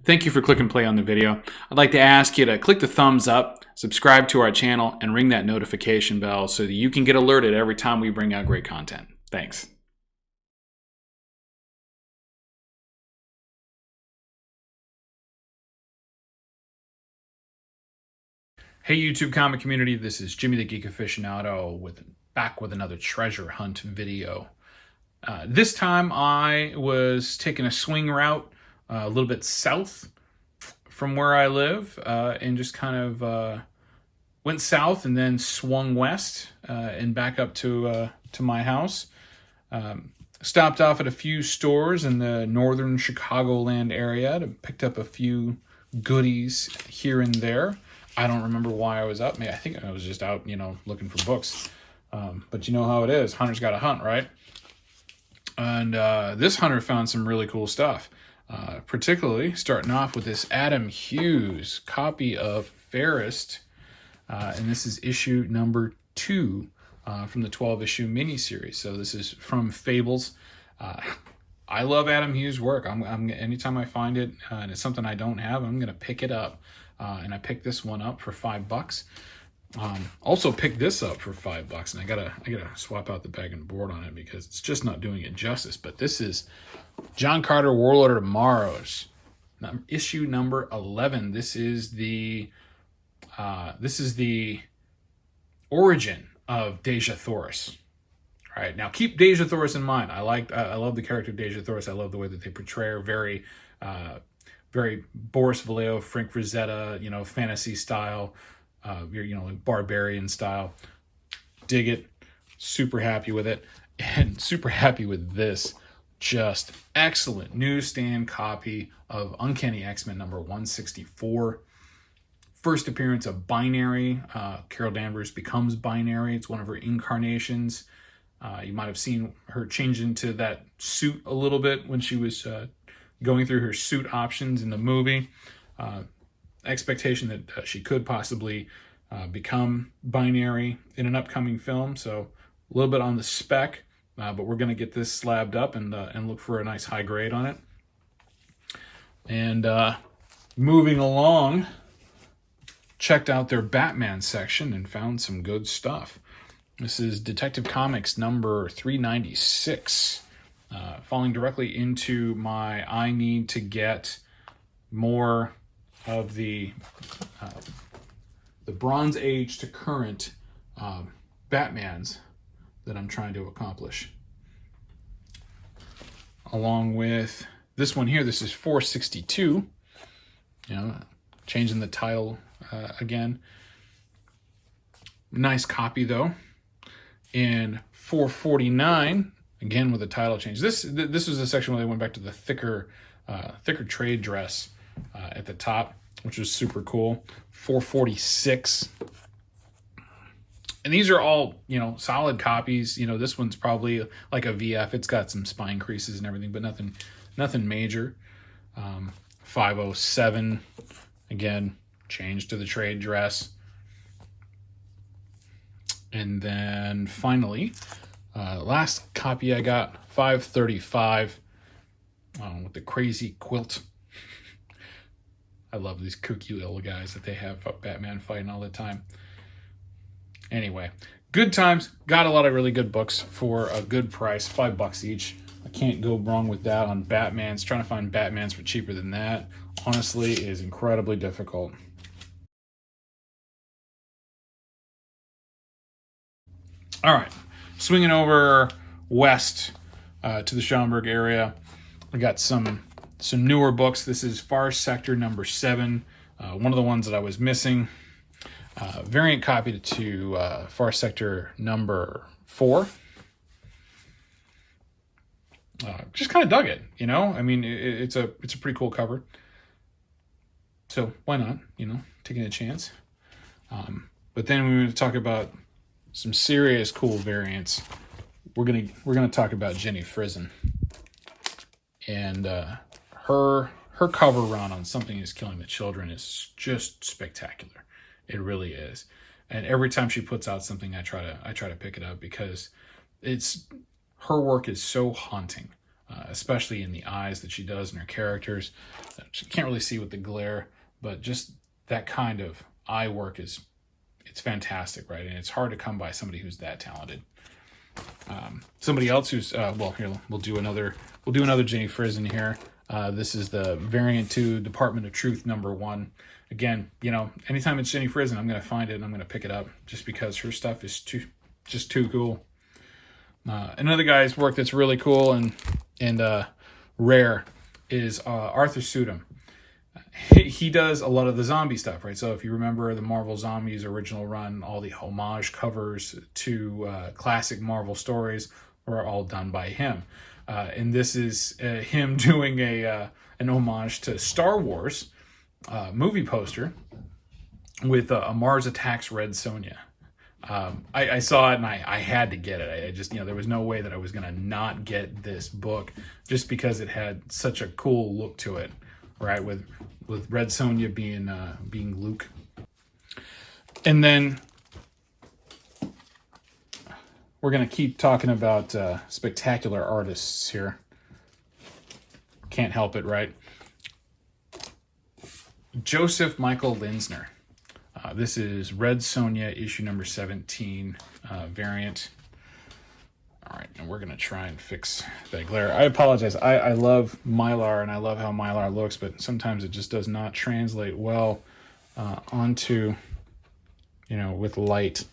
Thank you for clicking play on the video. I'd like to ask you to click the thumbs up, subscribe to our channel, and ring that notification bell so that you can get alerted every time we bring out great content. Thanks. Hey YouTube comic community, this is Jimmy the Geek Aficionado back with another treasure hunt video. This time I was taking a swing route a little bit south from where I live and just kind of went south and then swung west and back up to my house. Stopped off at a few stores in the northern Chicagoland area and picked up a few goodies here and there. I don't remember why I was up. I think I was just out, looking for books. But you know how it is. Hunter's got to hunt, right? And this hunter found some really cool stuff. Particularly starting off with this Adam Hughes copy of Fairest. And this is issue number 2 from the 12-issue miniseries. So this is from Fables. I love Adam Hughes' work. Anytime I find it and it's something I don't have, I'm going to pick it up. And I picked this one up for $5. Also picked this up for $5, and I gotta swap out the bag and board on it because it's just not doing it justice. But this is John Carter, Warlord of Tomorrows, issue number 11. This is the origin of Dejah Thoris. All right, now keep Dejah Thoris in mind. I love the character of Dejah Thoris. I love the way that they portray her. Very Boris Vallejo, Frank Frazetta, fantasy style, like barbarian style. Dig it. Super happy with it. And super happy with this. Just excellent newsstand copy of Uncanny X-Men number 164. First appearance of Binary. Carol Danvers becomes Binary. It's one of her incarnations. You might have seen her change into that suit a little bit when she was going through her suit options in the movie. Expectation that she could possibly become Binary in an upcoming film. So a little bit on the spec, but we're going to get this slabbed up and look for a nice high grade on it. And moving along, checked out their Batman section and found some good stuff. This is Detective Comics number 396. Falling directly into my I need to get more of the Bronze Age to current Batmans that I'm trying to accomplish. Along with this one here, this is 462. Changing the title again. Nice copy though. And 449. Again, with a title change. This was a section where they went back to the thicker trade dress at the top, which was super cool. 446. And these are all, solid copies. This one's probably like a VF. It's got some spine creases and everything, but nothing major. 507. Again, changed to the trade dress. And then finally, last copy I got, 535, with the crazy quilt. I love these kooky little guys that they have Batman fighting all the time. Anyway, good times. Got a lot of really good books for a good price, $5 each. I can't go wrong with that on Batmans. Trying to find Batmans for cheaper than that, honestly, is incredibly difficult. All right. Swinging over west to the Schaumburg area, we got some newer books. This is Far Sector number 7, one of the ones that I was missing. Variant copy to Far Sector number 4. Just kind of dug it, it's a pretty cool cover. So why not, taking a chance. But then we're going to talk about some serious cool variants. We're gonna talk about Jenny Frison and her cover run on Something Is Killing the Children is just spectacular. It really is. And every time she puts out something, I try to pick it up because her work is so haunting. especially in the eyes that she does in her characters. She can't really see with the glare, but just that kind of eye work it's fantastic, right? And it's hard to come by somebody who's that talented. Somebody else who's well, here we'll do another Ginny Frizen here. This is the variant 2 Department of Truth #1. Again, anytime it's Ginny Frizen, I'm going to find it and I'm going to pick it up just because her stuff is just too cool. Another guy's work that's really cool and rare is Arthur Sudum. He does a lot of the zombie stuff, right? So if you remember the Marvel Zombies original run, all the homage covers to classic Marvel stories were all done by him. And this is him doing an homage to Star Wars movie poster with a Mars Attacks Red Sonja. I saw it and I had to get it. I just, there was no way that I was going to not get this book just because it had such a cool look to it, right? With Red Sonja being Luke. And then we're going to keep talking about spectacular artists here. Can't help it, right? Joseph Michael Linsner. This is Red Sonja, issue number 17, variant. All right, and we're going to try and fix that glare. I apologize. I love Mylar, and I love how Mylar looks, but sometimes it just does not translate well onto, with light.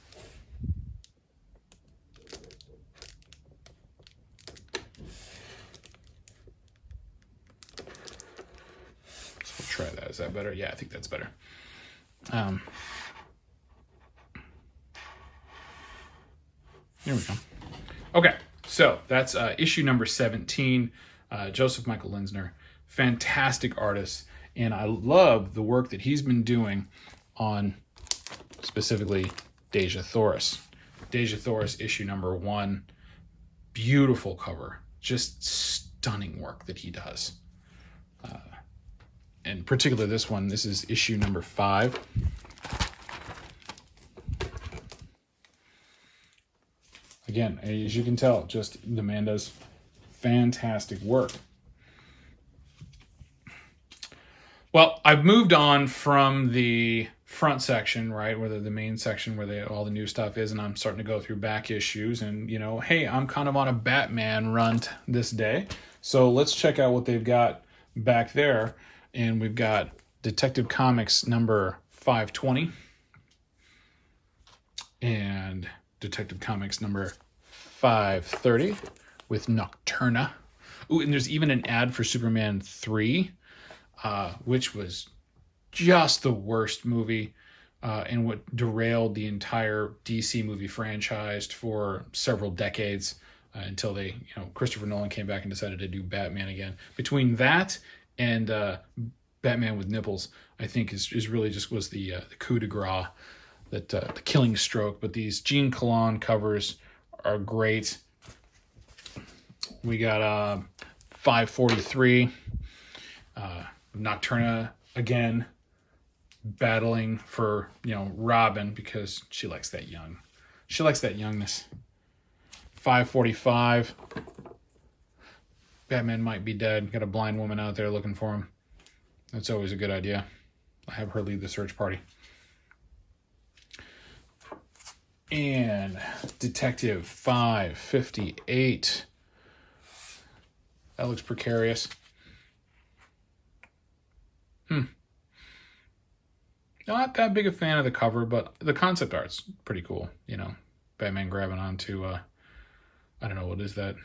So we'll try that. Is that better? Yeah, I think that's better. Here we go. Okay, so that's issue number 17, Joseph Michael Linsner. Fantastic artist, and I love the work that he's been doing on specifically Dejah Thoris. Dejah Thoris, issue number 1. Beautiful cover. Just stunning work that he does. In particular, this one, this is issue number 5. Again, as you can tell, just the man does fantastic work. Well, I've moved on from the front section, right, where the main section where all the new stuff is, and I'm starting to go through back issues. And, hey, I'm kind of on a Batman run this day. So let's check out what they've got back there. And we've got Detective Comics number 520 and Detective Comics number 530 with Nocturna. Ooh, and there's even an ad for Superman 3, which was just the worst movie and what derailed the entire DC movie franchise for several decades until Christopher Nolan came back and decided to do Batman again. Between that and Batman with Nipples, I think is really just was the coup de grace, that the killing stroke. But these Gene Colan covers are great. We got 543, Nocturna again, battling for Robin because she likes that youngness. 545. Batman might be dead. Got a blind woman out there looking for him. That's always a good idea. I have her lead the search party. And Detective 558. That looks precarious. Not that big a fan of the cover, but the concept art's pretty cool. Batman grabbing onto, I don't know, what is that?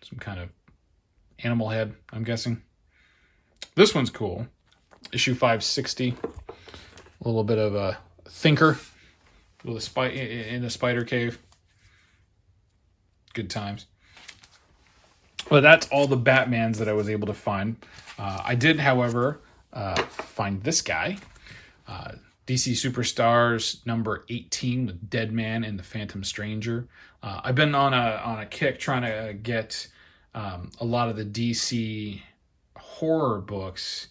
Some kind of animal head, I'm guessing. This one's cool. Issue 560. A little bit of a thinker with in a spider cave. Good times. But that's all the Batmans that I was able to find. I did, however, find this guy. DC Superstars number 18 with Deadman and the Phantom Stranger. I've been on a kick trying to get a lot of the DC horror books,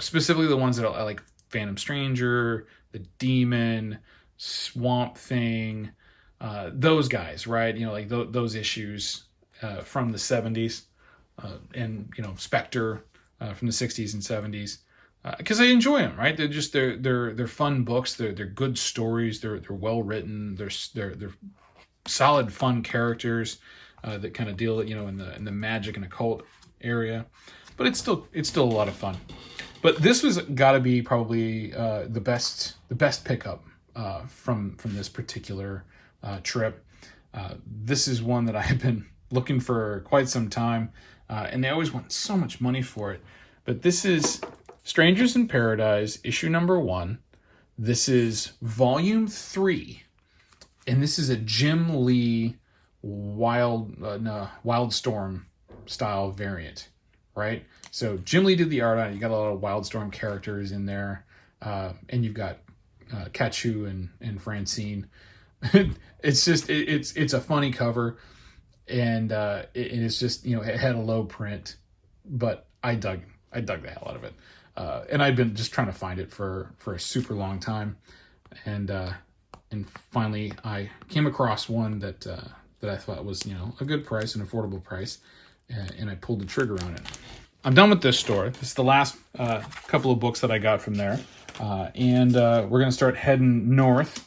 specifically the ones that I like, Phantom Stranger, The Demon, Swamp Thing, those guys, right? Like those issues from the 70s. and Spectre from the 60s and 70s. Because I enjoy them, right? They're fun books. They're good stories. They're well written. They're solid, fun characters that kind of deal, in the magic and occult area. But it's still a lot of fun. But this was got to be probably the best pickup from this particular trip. This is one that I have been looking for quite some time, and they always want so much money for it. But this is Strangers in Paradise, issue number 1. This is volume 3, and this is a Jim Lee Wildstorm style variant, right? So Jim Lee did the art on it. You got a lot of Wildstorm characters in there, and you've got Kachu and Francine. It's just it's a funny cover, and it's just it had a low print, but I dug the hell out of it. And I'd been just trying to find it for a super long time, and finally I came across one that I thought was a good price, an affordable price, and I pulled the trigger on it. I'm done with this store. This is the last couple of books that I got from there, and we're gonna start heading north.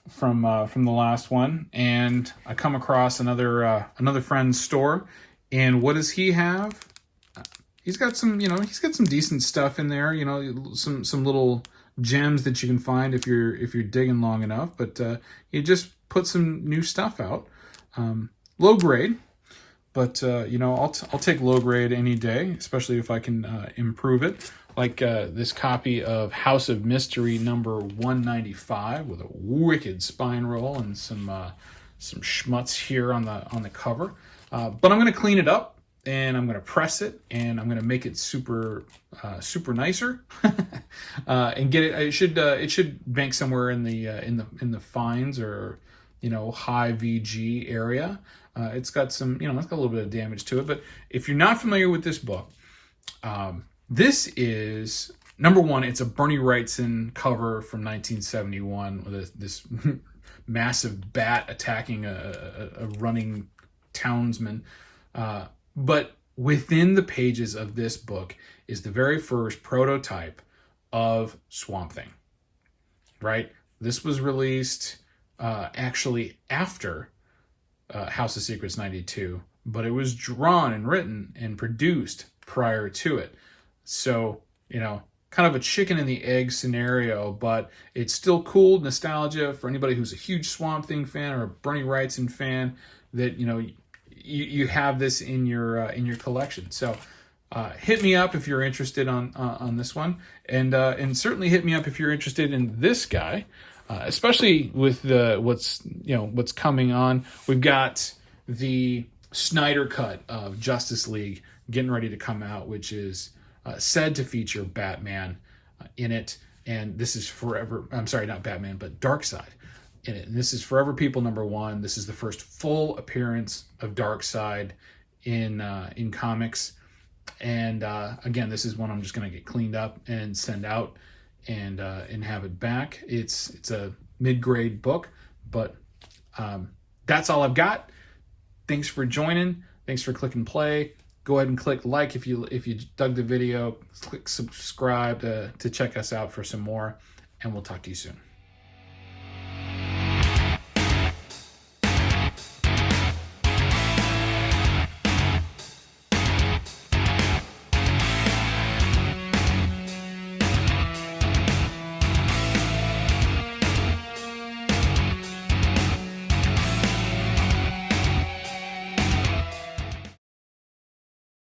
From the last one, and I come across another friend's store. And what does he have? He's got some decent stuff in there. Some little gems that you can find if you're digging long enough. But he just put some new stuff out, low grade. But I'll take low grade any day, especially if I can improve it. Like this copy of House of Mystery number 195 with a wicked spine roll and some schmutz here on the cover. But I'm going to clean it up, and I'm going to press it, and I'm going to make it super nicer, and get it. It should bank somewhere in the fines or high VG area. It's got some it's got a little bit of damage to it. But if you're not familiar with this book, this is number 1. It's a Bernie Wrightson cover from 1971 with this massive bat attacking a running townsman, but within the pages of this book is the very first prototype of Swamp Thing, right? This was released actually after House of Secrets 92, but it was drawn and written and produced prior to it. So, kind of a chicken and the egg scenario, but it's still cool nostalgia for anybody who's a huge Swamp Thing fan or a Bernie Wrightson fan, that you have this in your collection. So hit me up if you're interested on this one, and certainly hit me up if you're interested in this guy, especially with what's coming on. We've got the Snyder cut of Justice League getting ready to come out, which is said to feature Batman in it, and this is forever. I'm sorry, not Batman, but Darkseid in it. And this is Forever People number 1. This is the first full appearance of Darkseid in comics, and again, this is one I'm just going to get cleaned up and send out and have it back. It's a mid-grade book, but that's all I've got. Thanks for joining. Thanks for clicking play. Go ahead and click like if you dug the video. Click subscribe to check us out for some more, and we'll talk to you soon.